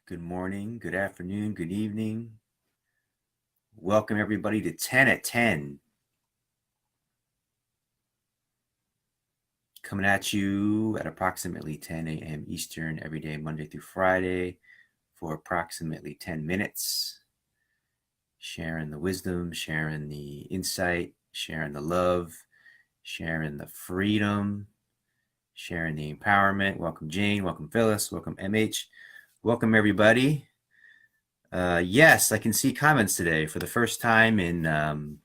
Good morning, good afternoon, good evening. Welcome everybody to 10 at 10. Coming at you at approximately 10 a.m. Eastern every day, Monday through Friday, for approximately 10 minutes. Sharing the wisdom, sharing the insight, sharing the love, sharing the freedom, sharing the empowerment. Welcome Jane, welcome Phyllis, welcome MH. Welcome everybody. Yes, I can see comments today for the first time and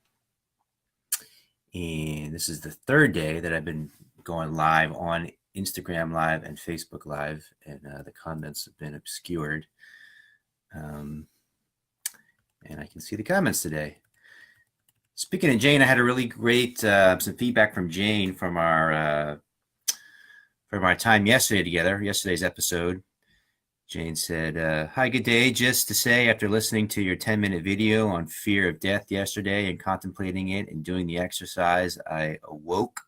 this is the third day that I've been going live on Instagram Live and Facebook Live, and the comments have been obscured. And I can see the comments today. Speaking of Jane, I had a really great some feedback from Jane from our time yesterday together, yesterday's episode. Jane said, hi, good day. Just to say, after listening to your 10-minute video on fear of death yesterday and contemplating it and doing the exercise, I awoke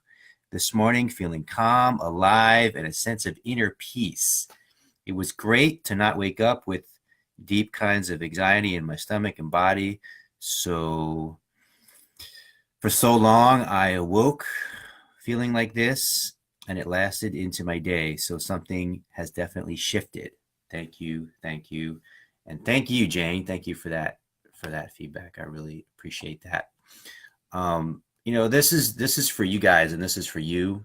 this morning feeling calm, alive, and a sense of inner peace. It was great to not wake up with deep kinds of anxiety in my stomach and body. So for so long, I awoke feeling like this, and it lasted into my day. So something has definitely shifted. Thank you, and thank you, Jane. Thank you for that feedback. I really appreciate that. This is for you guys, and this is for you.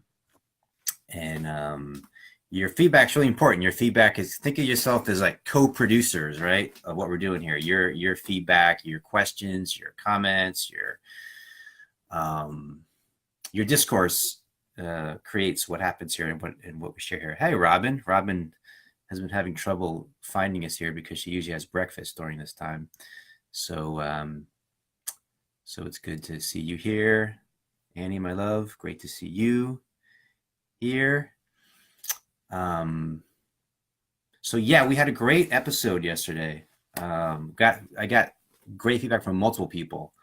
And your feedback's really important. Your feedback is, think of yourself as like co-producers, right, of what we're doing here. Your feedback, your questions, your comments, your discourse creates what happens here and what we share here. Hey, Robin. Robin has been having trouble finding us here because she usually has breakfast during this time. So it's good to see you here. Annie, my love, great to see you here. So yeah, we had a great episode yesterday. I got great feedback from multiple people.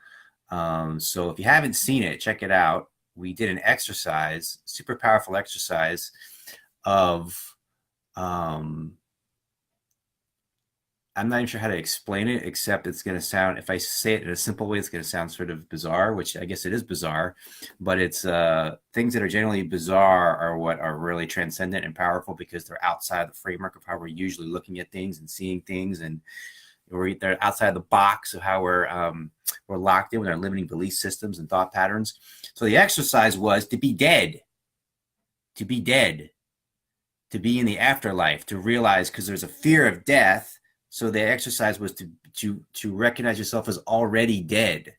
So if you haven't seen it, check it out. We did an exercise, super powerful exercise of I'm not even sure how to explain it, except it's going to sound, if I say it in a simple way, it's going to sound sort of bizarre, which I guess it is bizarre, but it's things that are generally bizarre are what are really transcendent and powerful because they're outside the framework of how we're usually looking at things and seeing things, and they're outside the box of how we're locked in with our limiting belief systems and thought patterns. So the exercise was to be dead, to be in the afterlife, to realize, because there's a fear of death. So the exercise was to recognize yourself as already dead,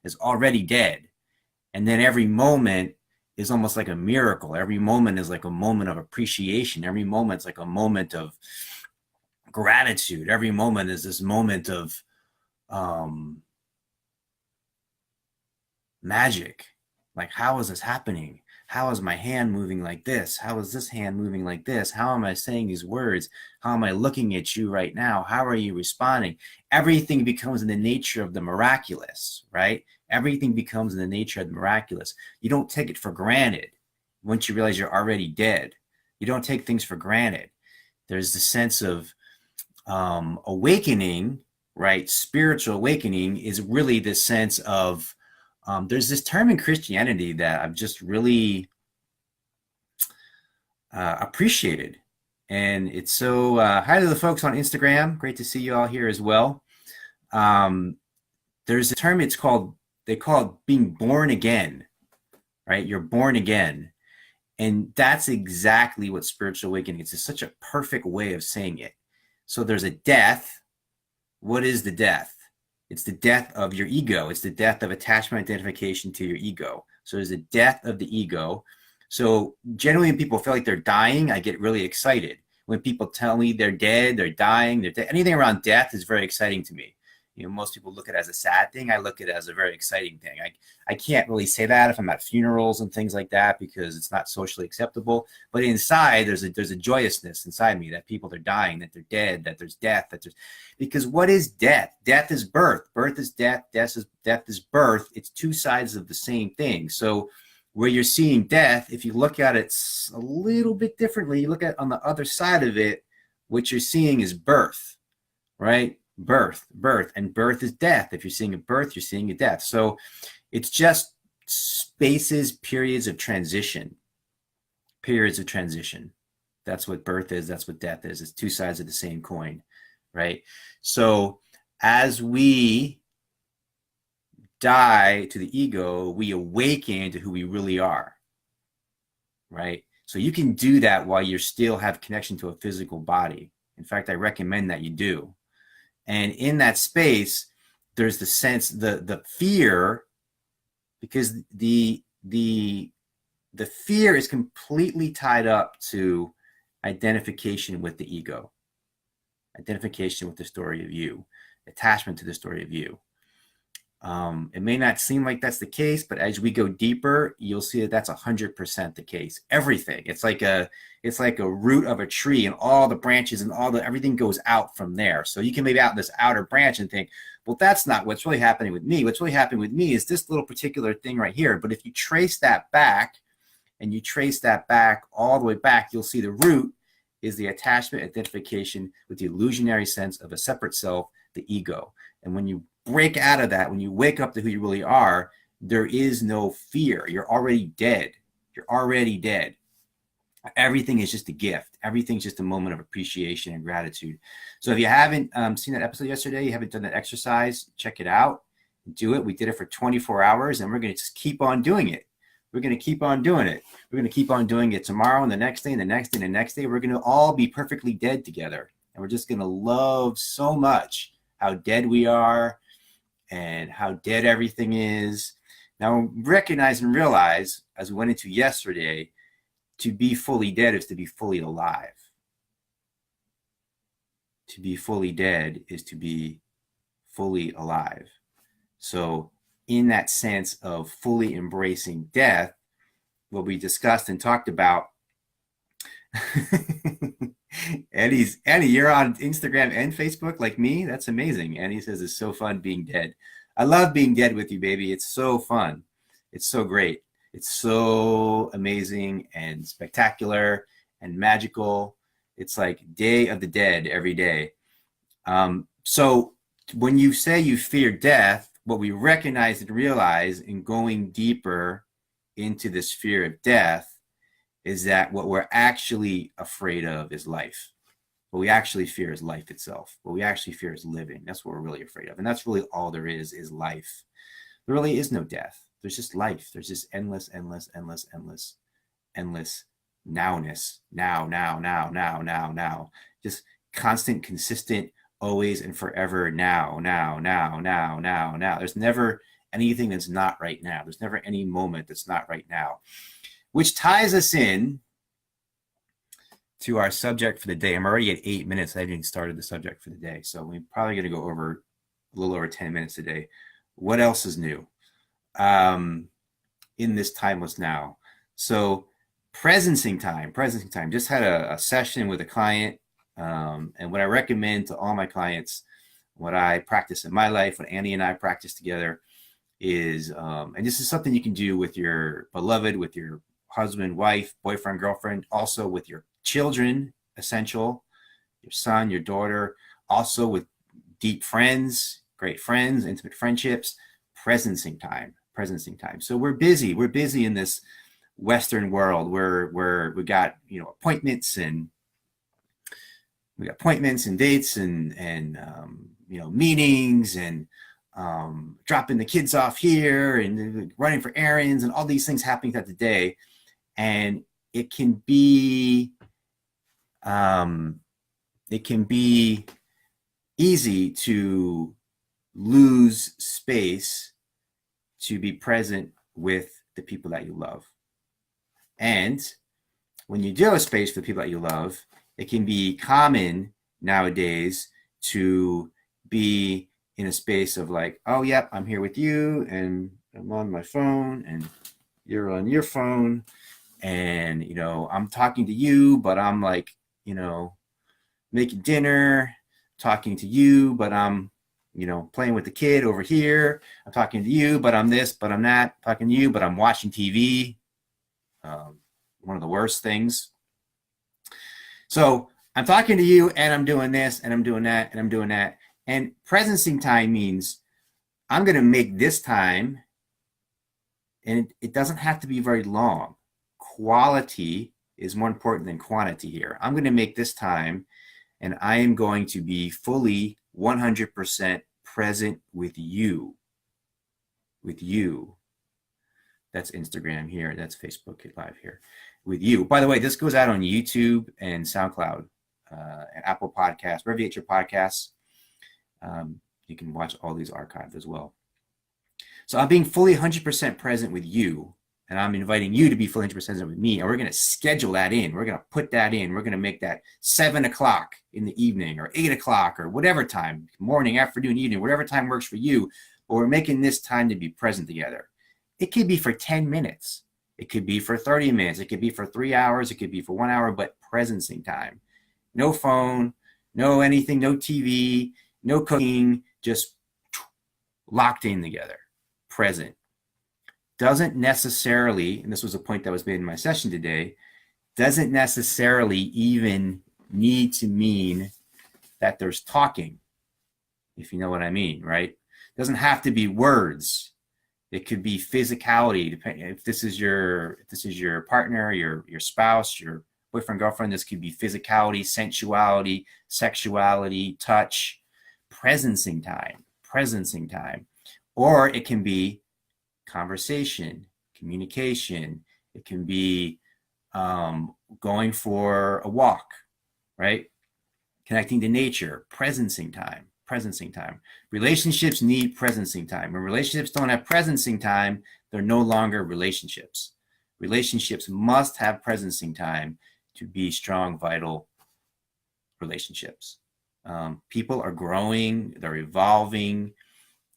and then every moment is almost like a miracle. Every moment is like a moment of appreciation. Every moment's like a moment of gratitude. Every moment is this moment of magic. Like, how is this happening? How is my hand moving like this? How is this hand moving like this? How am I saying these words? How am I looking at you right now? How are you responding? Everything becomes in the nature of the miraculous, right? Everything becomes in the nature of the miraculous. You don't take it for granted once you realize you're already dead. You don't take things for granted. There's the sense of awakening, right? Spiritual awakening is really this sense of there's this term in Christianity that I've just really appreciated. And it's so, hi to the folks on Instagram. Great to see you all here as well. There's a term, they call it being born again, right? You're born again. And that's exactly what spiritual awakening is. It's such a perfect way of saying it. So there's a death. What is the death? It's the death of your ego. It's the death of attachment identification to your ego. So there's a death of the ego. So generally when people feel like they're dying, I get really excited. When people tell me they're dead, they're dying, anything around death is very exciting to me. Most people look at it as a sad thing. I look at it as a very exciting thing. I can't really say that if I'm at funerals and things like that because it's not socially acceptable. But inside, there's a joyousness inside me that people are dying, that they're dead, that there's death, because what is death? Death is birth. Birth is death. Death is birth. It's two sides of the same thing. So where you're seeing death, if you look at it a little bit differently, you look at on the other side of it, what you're seeing is birth. right? Birth, and birth is death. If you're seeing a birth, you're seeing a death. So it's just spaces, periods of transition. Periods of transition. That's what birth is. That's what death is. It's two sides of the same coin, right? So as we die to the ego, we awaken to who we really are, right? So you can do that while you still have connection to a physical body. In fact, I recommend that you do. And in that space, there's the sense, the fear, because the fear is completely tied up to identification with the ego, identification with the story of you, attachment to the story of you. It may not seem like that's the case, but as we go deeper, you'll see that that's 100% the case. Everything. It's like a root of a tree, and all the branches and everything goes out from there. So you can maybe out this outer branch and think, well, that's not what's really happening with me. What's really happening with me is this little particular thing right here. But if you trace that back, and you trace that back all the way back, you'll see the root is the attachment, identification with the illusionary sense of a separate self, the ego. And when you break out of that, when you wake up to who you really are, there is no fear. You're already dead. You're already dead. Everything is just a gift. Everything's just a moment of appreciation and gratitude. So if you haven't seen that episode yesterday, you haven't done that exercise, check it out. Do it. We did it for 24 hours, and we're going to just keep on doing it. We're going to keep on doing it. We're going to keep on doing it tomorrow and the next day and the next day and the next day. We're going to all be perfectly dead together. And we're just going to love so much how dead we are and how dead everything is. Now, recognize and realize, as we went into yesterday, to be fully dead is to be fully alive. To be fully dead is to be fully alive. So in that sense of fully embracing death, what we discussed and talked about, Annie, you're on Instagram and Facebook like me? That's amazing. Annie says it's so fun being dead. I love being dead with you, baby. It's so fun. It's so great. It's so amazing and spectacular and magical. It's like Day of the Dead every day. So when you say you fear death, what we recognize and realize in going deeper into this fear of death is that what we're actually afraid of is life. What we actually fear is life itself. What we actually fear is living. That's what we're really afraid of. And that's really all there is life. There really is no death. There's just life. There's just endless nowness. Now. Just constant, consistent, always and forever now. There's never anything that's not right now. There's never any moment that's not right now, which ties us in to our subject for the day. I'm already at 8 minutes. I haven't even started the subject for the day, so we're probably going to go over a little over 10 minutes today. What else is new in this timeless now? So presencing time. Just had a session with a client. And what I recommend to all my clients, what I practice in my life, what Annie and I practice together is, and this is something you can do with your beloved, with your husband, wife, boyfriend, girlfriend, also with your children, essential, your son, your daughter, also with deep friends, great friends, intimate friendships, presencing time. So we're busy in this Western world where we got, appointments and dates and meetings and dropping the kids off here and running for errands and all these things happening throughout the day. And it can be easy to lose space to be present with the people that you love. And when you do have space for the people that you love, it can be common nowadays to be in a space of like, oh, yep, I'm here with you and I'm on my phone and you're on your phone and, I'm talking to you, but I'm like, making dinner, talking to you, but I'm, playing with the kid over here. I'm talking to you, but I'm this, but I'm that. I'm talking to you, but I'm watching TV. One of the worst things. So I'm talking to you and I'm doing this and I'm doing that and I'm doing that. And presencing time means I'm going to make this time, and it doesn't have to be very long. Quality is more important than quantity here. I'm going to make this time, and I am going to be fully 100% present with you. With you. That's Instagram here. That's Facebook Live here. With you. By the way, this goes out on YouTube and SoundCloud, and Apple Podcasts, wherever you get your podcasts. You can watch all these archived as well. So I'm being fully 100% present with you, and I'm inviting you to be fully 100% present with me, and we're going to schedule that in. We're going to put that in. We're going to make that 7 o'clock in the evening or 8 o'clock or whatever time, morning, afternoon, evening, whatever time works for you. But we're making this time to be present together. It could be for 10 minutes. It could be for 30 minutes. It could be for 3 hours. It could be for 1 hour, but presencing time. No phone, no anything, no TV, no cooking, just locked in together. Present. Doesn't necessarily, and this was a point that was made in my session today, doesn't necessarily even need to mean that there's talking, if you know what I mean, right? Doesn't have to be words. It could be physicality, depending if this is your partner, your spouse, your boyfriend, girlfriend. This could be physicality, sensuality, sexuality, touch, presencing time. Or it can be conversation, communication. It can be going for a walk, right? Connecting to nature, presencing time. Relationships need presencing time. When relationships don't have presencing time, they're no longer relationships. Relationships must have presencing time to be strong, vital relationships. People are growing, they're evolving,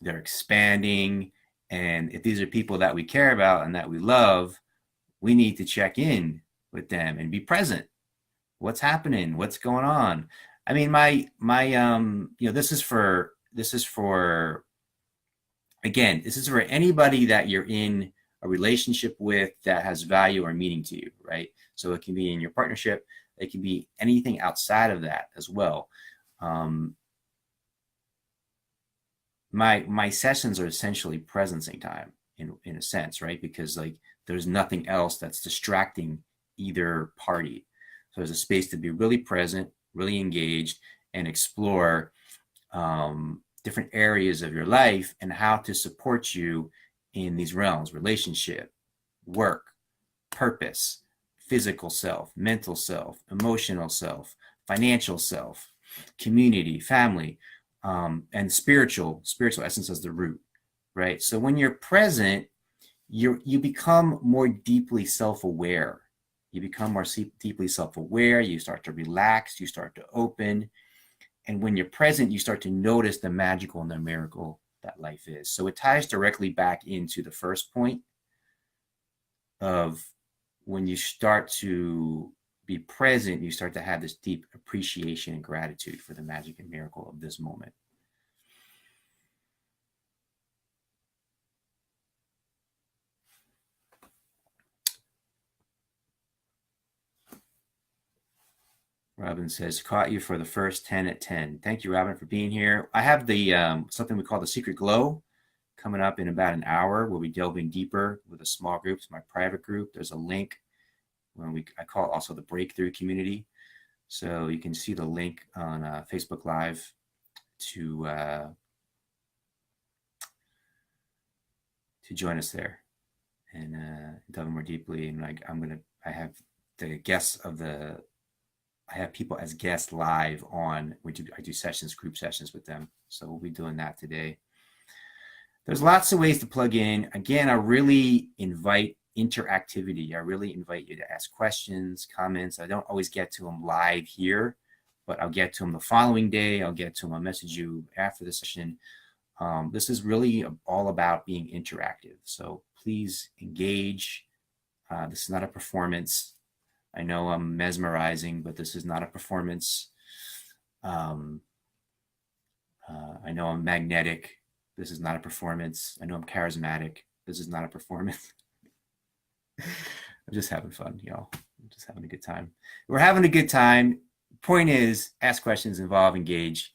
they're expanding. And if these are people that we care about and that we love, we need to check in with them and be present. What's happening? What's going on? I mean, this is for anybody that you're in a relationship with that has value or meaning to you, right? So it can be in your partnership. It can be anything outside of that as well. My sessions are essentially presencing time in a sense, right? Because like there's nothing else that's distracting either party. So there's a space to be really present, really engaged, and explore different areas of your life and how to support you in these realms: relationship, work, purpose, physical self, mental self, emotional self, financial self, community, family, and spiritual essence as the root, right? So when you're present, you become more deeply self-aware. You become more deeply self-aware. You start to relax. You start to open. And when you're present, you start to notice the magical and the miracle that life is. So it ties directly back into the first point of when you start to be present, you start to have this deep appreciation and gratitude for the magic and miracle of this moment. Robin says, caught you for the first 10 at 10. Thank you, Robin, for being here. I have the something we call the Secret Glow coming up in about an hour. We'll be delving deeper with a small group. It's my private group. There's a link when I call it also the Breakthrough Community. So you can see the link on Facebook Live to join us there and delve more deeply. And I have the guests I have people as guests live on. I do sessions, group sessions with them. So we'll be doing that today. There's lots of ways to plug in. Again, I really invite interactivity. I really invite you to ask questions, comments. I don't always get to them live here, but I'll get to them the following day. I'll message you after the session. This is really all about being interactive. So please engage. This is not a performance. I know I'm mesmerizing, but this is not a performance. I know I'm magnetic. This is not a performance. I know I'm charismatic. This is not a performance. I'm just having fun, y'all. I'm just having a good time. We're having a good time. point is, ask questions, involve, engage.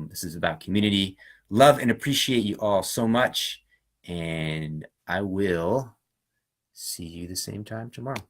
This is about community. Love and appreciate you all so much. And I will see you the same time tomorrow.